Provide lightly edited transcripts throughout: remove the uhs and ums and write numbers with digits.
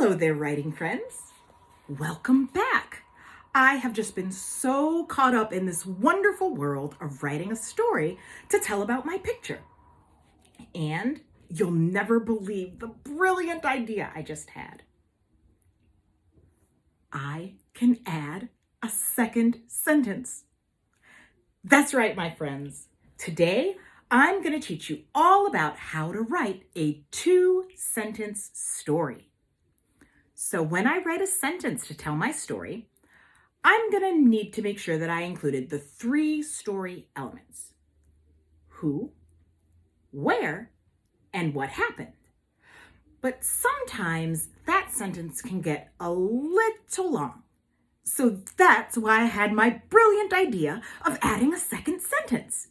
Hello there, writing friends. Welcome back. I have just been so caught up in this wonderful world of writing a story to tell about my picture. And you'll never believe the brilliant idea I just had. I can add a second sentence. That's right, my friends. Today, I'm going to teach you all about how to write a two-sentence story. So when I write a sentence to tell my story, I'm going to need to make sure that I included the three story elements: who, where, and what happened. But sometimes that sentence can get a little long. So that's why I had my brilliant idea of adding a second sentence.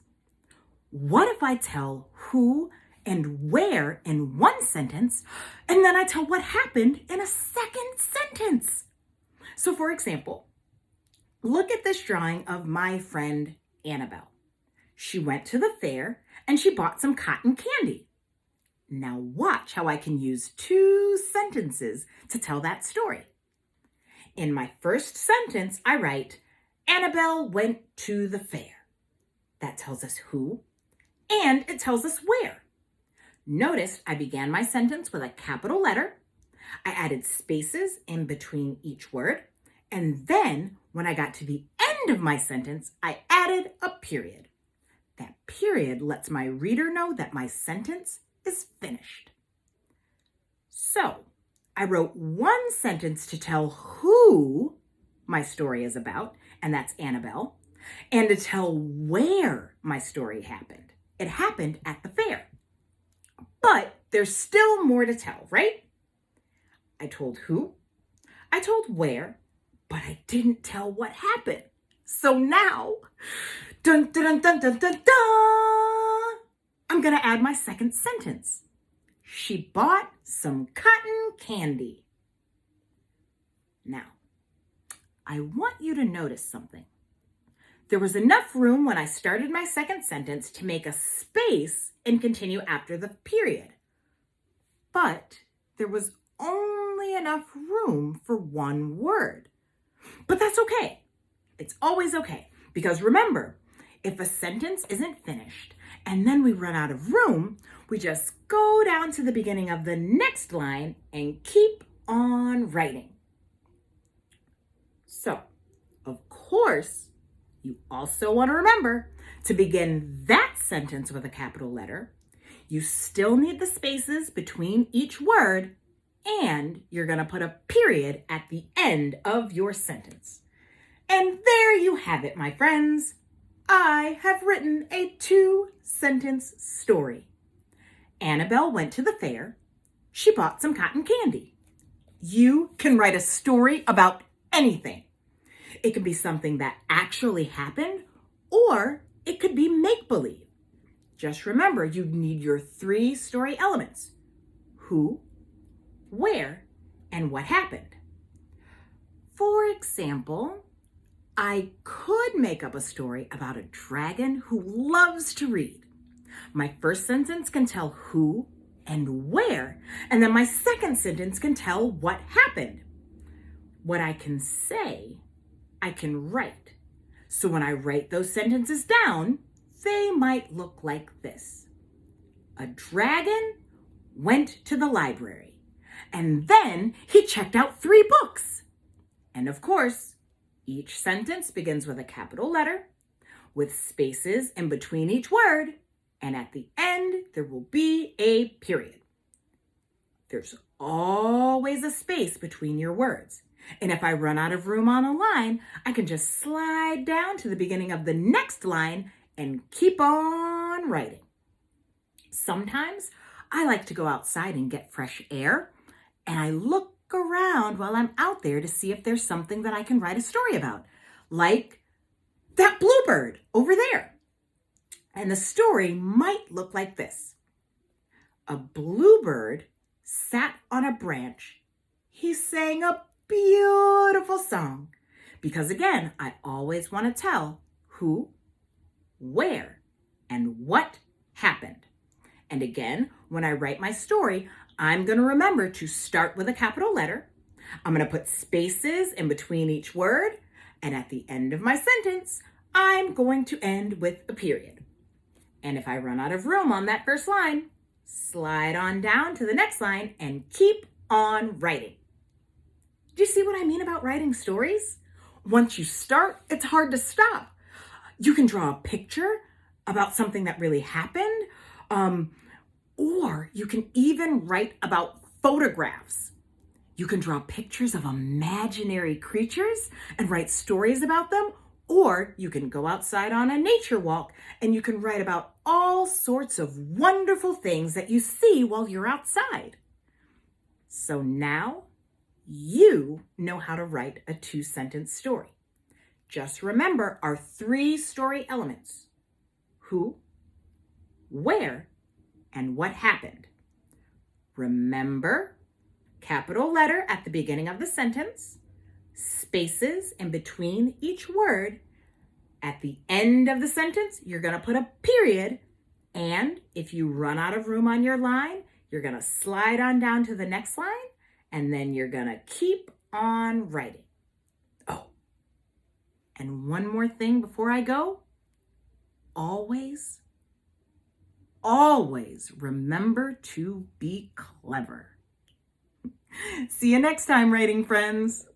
What if I tell who and where in one sentence, and then I tell what happened in a second sentence? So for example, look at this drawing of my friend Annabelle. She went to the fair and she bought some cotton candy. Now watch how I can use two sentences to tell that story. In my first sentence, I write, Annabelle went to the fair. That tells us who, and it tells us where. Notice I began my sentence with a capital letter. I added spaces in between each word. And then when I got to the end of my sentence, I added a period. That period lets my reader know that my sentence is finished. So I wrote one sentence to tell who my story is about, and that's Annabelle, and to tell where my story happened. It happened at the fair. But there's still more to tell, right? I told who, I told where, but I didn't tell what happened. So now, dun dun dun dun dun dun, I'm gonna add my second sentence. She bought some cotton candy. Now, I want you to notice something. There was enough room when I started my second sentence to make a space and continue after the period. But there was only enough room for one word. But that's okay. It's always okay. Because remember, if a sentence isn't finished and then we run out of room, we just go down to the beginning of the next line and keep on writing. So, of course, you also want to remember to begin that sentence with a capital letter. You still need the spaces between each word, and you're going to put a period at the end of your sentence. And there you have it, my friends. I have written a two-sentence story. Annabelle went to the fair. She bought some cotton candy. You can write a story about anything. It can be something that actually happened, or it could be make-believe. Just remember, you need your three story elements: who, where, and what happened. For example, I could make up a story about a dragon who loves to read. My first sentence can tell who and where, and then my second sentence can tell what happened. What I can say, I can write. So when I write those sentences down, they might look like this. A dragon went to the library, and then he checked out 3 books. And of course, each sentence begins with a capital letter, with spaces in between each word, and at the end, there will be a period. There's always a space between your words. And if I run out of room on a line, I can just slide down to the beginning of the next line and keep on writing. Sometimes I like to go outside and get fresh air, and I look around while I'm out there to see if there's something that I can write a story about, like that bluebird over there. And the story might look like this. A bluebird sat on a branch. He sang a beautiful song. Because again, I always want to tell who, where, and what happened. And again, when I write my story, I'm going to remember to start with a capital letter. I'm going to put spaces in between each word. And at the end of my sentence, I'm going to end with a period. And if I run out of room on that first line, slide on down to the next line and keep on writing. Do you see what I mean about writing stories? Once you start, it's hard to stop. You can draw a picture about something that really happened, or you can even write about photographs. You can draw pictures of imaginary creatures and write stories about them, or you can go outside on a nature walk and you can write about all sorts of wonderful things that you see while you're outside. So now you know how to write a 2-sentence story. Just remember our 3 story elements: who, where, and what happened. Remember, capital letter at the beginning of the sentence, spaces in between each word. At the end of the sentence, you're going to put a period. And if you run out of room on your line, you're going to slide on down to the next line, and then you're going to keep on writing. Oh, and one more thing before I go. Always remember to be clever. See you next time, writing friends.